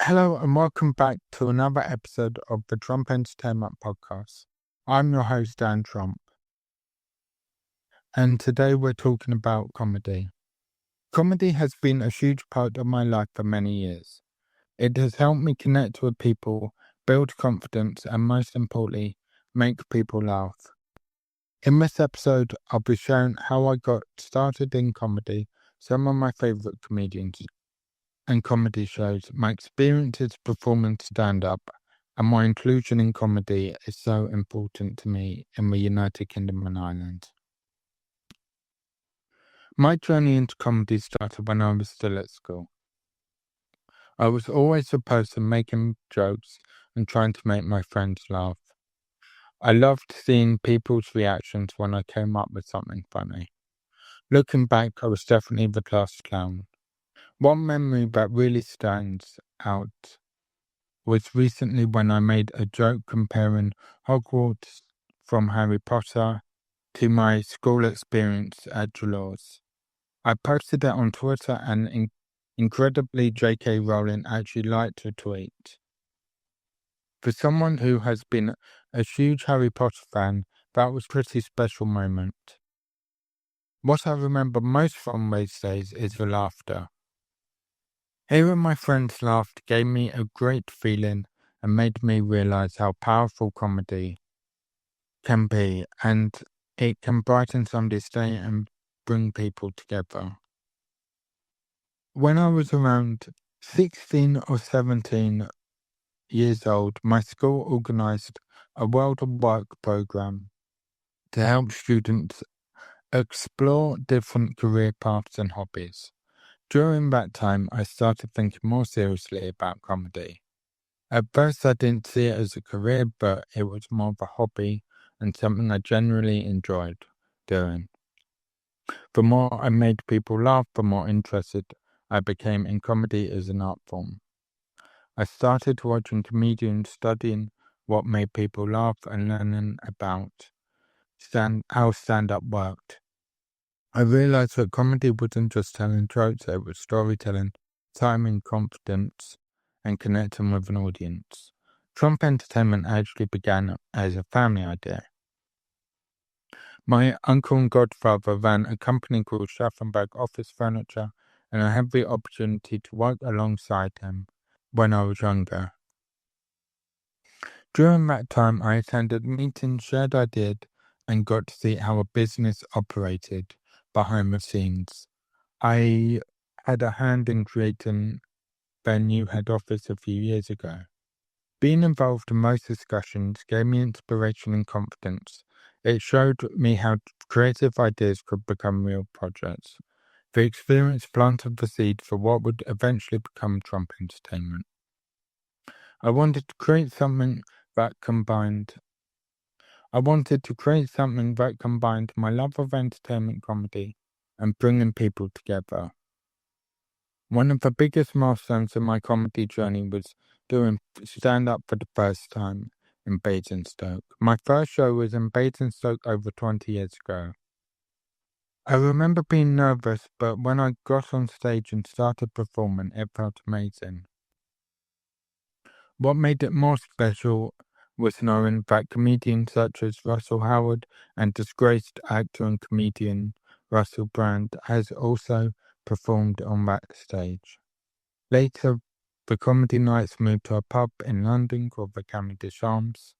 Hello and welcome back to another episode of the Tromp Entertainment Podcast. I'm your host, Dan Tromp, and today we're talking about comedy. Comedy has been a huge part of my life for many years. It has helped me connect with people, build confidence, and most importantly, make people laugh. In this episode, I'll be sharing how I got started in comedy, some of my favorite comedians and comedy shows, my experiences performing stand-up, and my inclusion in comedy is so important to me in the United Kingdom and Ireland. My journey into comedy started when I was still at school. I was always the person making jokes and trying to make my friends laugh. I loved seeing people's reactions when I came up with something funny. Looking back, I was definitely the class clown. One memory that really stands out was recently when I made a joke comparing Hogwarts from Harry Potter to my school experience at Dolores. I posted it on Twitter and incredibly J.K. Rowling actually liked the tweet. For someone who has been a huge Harry Potter fan, that was a pretty special moment. What I remember most from those days is the laughter. Hearing my friends laugh gave me a great feeling and made me realize how powerful comedy can be, and it can brighten somebody's day and bring people together. When I was around 16 or 17 years old, my school organized a World of Work program to help students explore different career paths and hobbies. During that time, I started thinking more seriously about comedy. At first, I didn't see it as a career, but it was more of a hobby and something I generally enjoyed doing. The more I made people laugh, the more interested I became in comedy as an art form. I started watching comedians, studying what made people laugh, and learning about how stand-up worked. I realized that comedy wasn't just telling jokes, it was storytelling, timing, confidence, and connecting with an audience. Tromp Entertainment actually began as a family idea. My uncle and godfather ran a company called Schaffenberg Office Furniture, and I had the opportunity to work alongside him when I was younger. During that time, I attended meetings, shared ideas, and got to see how a business operated behind the scenes. I had a hand in creating their new head office a few years ago. Being involved in most discussions gave me inspiration and confidence. It showed me how creative ideas could become real projects. The experience planted the seed for what would eventually become Tromp Entertainment. I wanted to create something that combined my love of entertainment comedy and bringing people together. One of the biggest milestones in my comedy journey was doing stand-up for the first time in Basingstoke. My first show was in Basingstoke over 20 years ago. I remember being nervous, but when I got on stage and started performing, it felt amazing. What made it more special was knowing that comedians such as Russell Howard and disgraced actor and comedian Russell Brand has also performed on that stage. Later, the comedy nights moved to a pub in London called the Camille des Champs.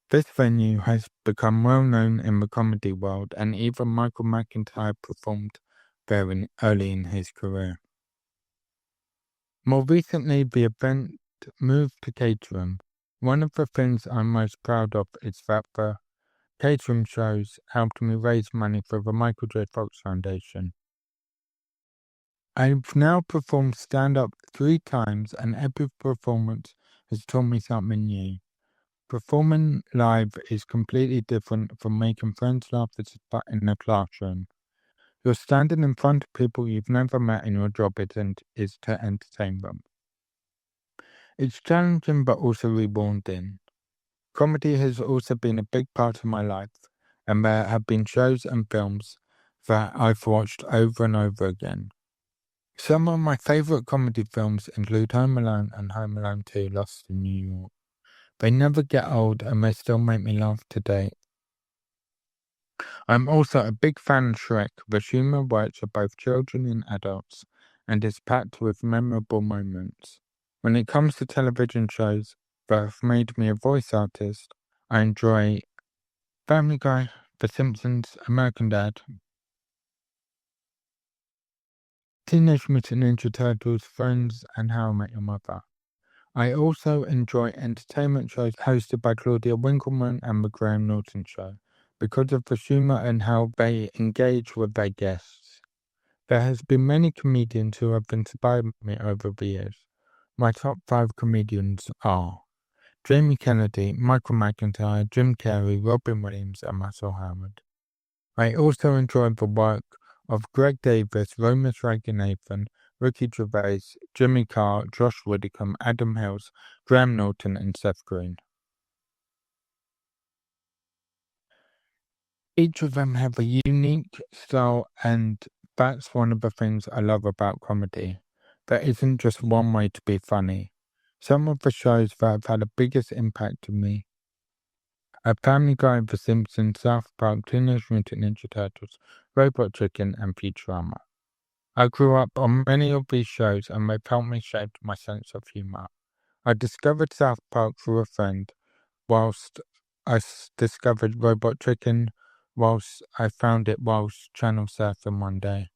This venue has become well known in the comedy world, and even Michael McIntyre performed there early in his career. More recently, the event moved to catering. One of the things I'm most proud of is that the catering shows helped me raise money for the Michael J. Fox Foundation. I've now performed stand-up 3 times, and every performance has taught me something new. Performing live is completely different from making friends laugh in a classroom. You're standing in front of people you've never met, and your job is to entertain them. It's challenging but also rewarding. Comedy has also been a big part of my life, and there have been shows and films that I've watched over and over again. Some of my favourite comedy films include Home Alone and Home Alone 2: Lost in New York. They never get old and they still make me laugh today. I'm also a big fan of Shrek. The humour works for both children and adults and is packed with memorable moments. When it comes to television shows that have made me a voice artist, I enjoy Family Guy, The Simpsons, American Dad, Teenage Mutant Ninja Turtles, Friends, and How I Met Your Mother. I also enjoy entertainment shows hosted by Claudia Winkleman and The Graham Norton Show because of the humour and how they engage with their guests. There has been many comedians who have inspired me over the years. My top 5 comedians are Jamie Kennedy, Michael McIntyre, Jim Carrey, Robin Williams, and Russell Howard. I also enjoy the work of Greg Davis, Romus Reagan-Nathan, Ricky Gervais, Jimmy Carr, Josh Widdicombe, Adam Hills, Graham Norton, and Seth Green. Each of them have a unique style, and that's one of the things I love about comedy. There isn't just one way to be funny. Some of the shows that have had the biggest impact on me are Family Guy, The Simpsons, South Park, Teenage Mutant Ninja Turtles, Robot Chicken, and Futurama. I grew up on many of these shows and they helped me shape my sense of humour. I discovered South Park through a friend, whilst I discovered Robot Chicken, whilst I found it whilst channel surfing one day.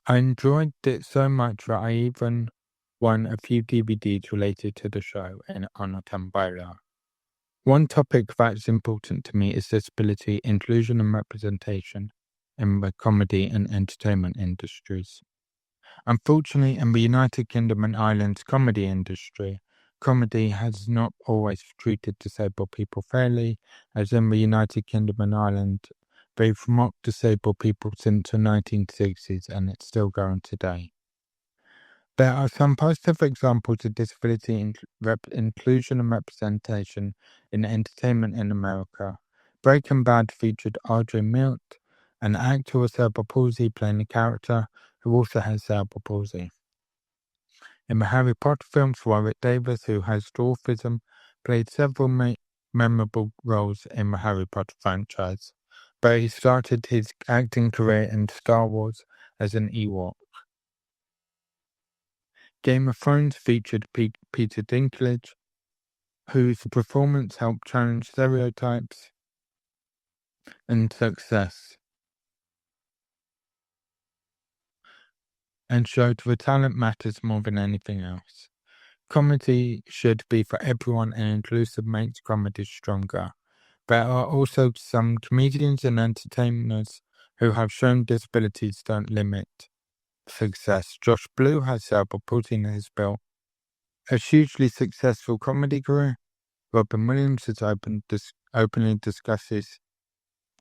I enjoyed it so much that I even won a few DVDs related to the show on a Tumblr. One topic that's important to me is disability, inclusion and representation in the comedy and entertainment industries. Unfortunately, in the United Kingdom and Ireland's comedy industry, comedy has not always treated disabled people fairly, as in the United Kingdom and Ireland, they've mocked disabled people since the 1960s and it's still going today. There are some positive examples of disability inclusion and representation in entertainment in America. Breaking Bad featured Audrey Milne, an actor with cerebral palsy playing a character who also has cerebral palsy. In the Harry Potter films, Warwick Davis, who has dwarfism, played several memorable roles in the Harry Potter franchise, but he started his acting career in Star Wars as an Ewok. Game of Thrones featured Peter Dinklage, whose performance helped challenge stereotypes and success, and showed that talent matters more than anything else. Comedy should be for everyone, and inclusive makes comedy stronger. There are also some comedians and entertainers who have shown disabilities don't limit success. Josh Blue has cerebral palsy and has built a hugely successful comedy career. Robin Williams has openly discusses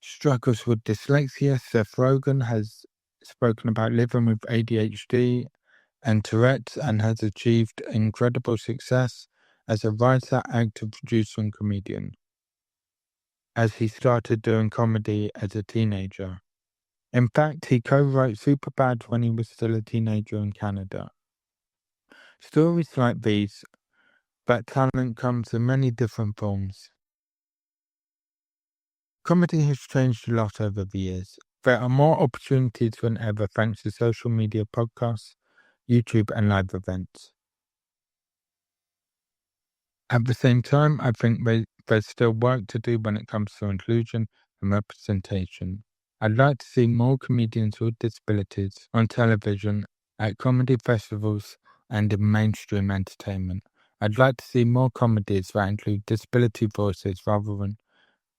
struggles with dyslexia. Seth Rogen has spoken about living with ADHD and Tourette's and has achieved incredible success as a writer, actor, producer, and comedian, as he started doing comedy as a teenager. In fact, he co-wrote Superbad when he was still a teenager in Canada. Stories like these, that talent comes in many different forms. Comedy has changed a lot over the years. There are more opportunities than ever thanks to social media, podcasts, YouTube, and live events. At the same time, I think there's still work to do when it comes to inclusion and representation. I'd like to see more comedians with disabilities on television, at comedy festivals, and in mainstream entertainment. I'd like to see more comedies that include disability voices rather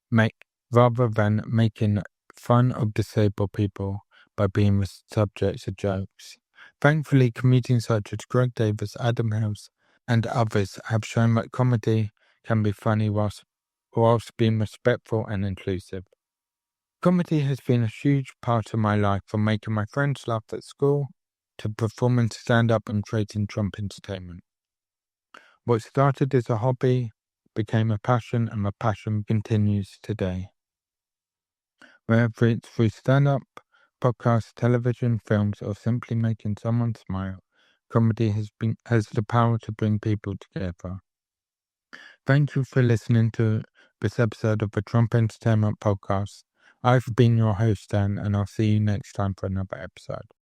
than making fun of disabled people by being the subjects of jokes. Thankfully, comedians such as Greg Davis, Adam Hills, and others have shown that comedy can be funny whilst being respectful and inclusive. Comedy has been a huge part of my life, from making my friends laugh at school to performing stand-up and creating Tromp entertainment. What started as a hobby became a passion, and the passion continues today. Whether it's through stand-up, podcasts, television, films, or simply making someone smile, comedy has the power to bring people together. Thank you for listening to this episode of the Tromp Entertainment Podcast. I've been your host, Dan, and I'll see you next time for another episode.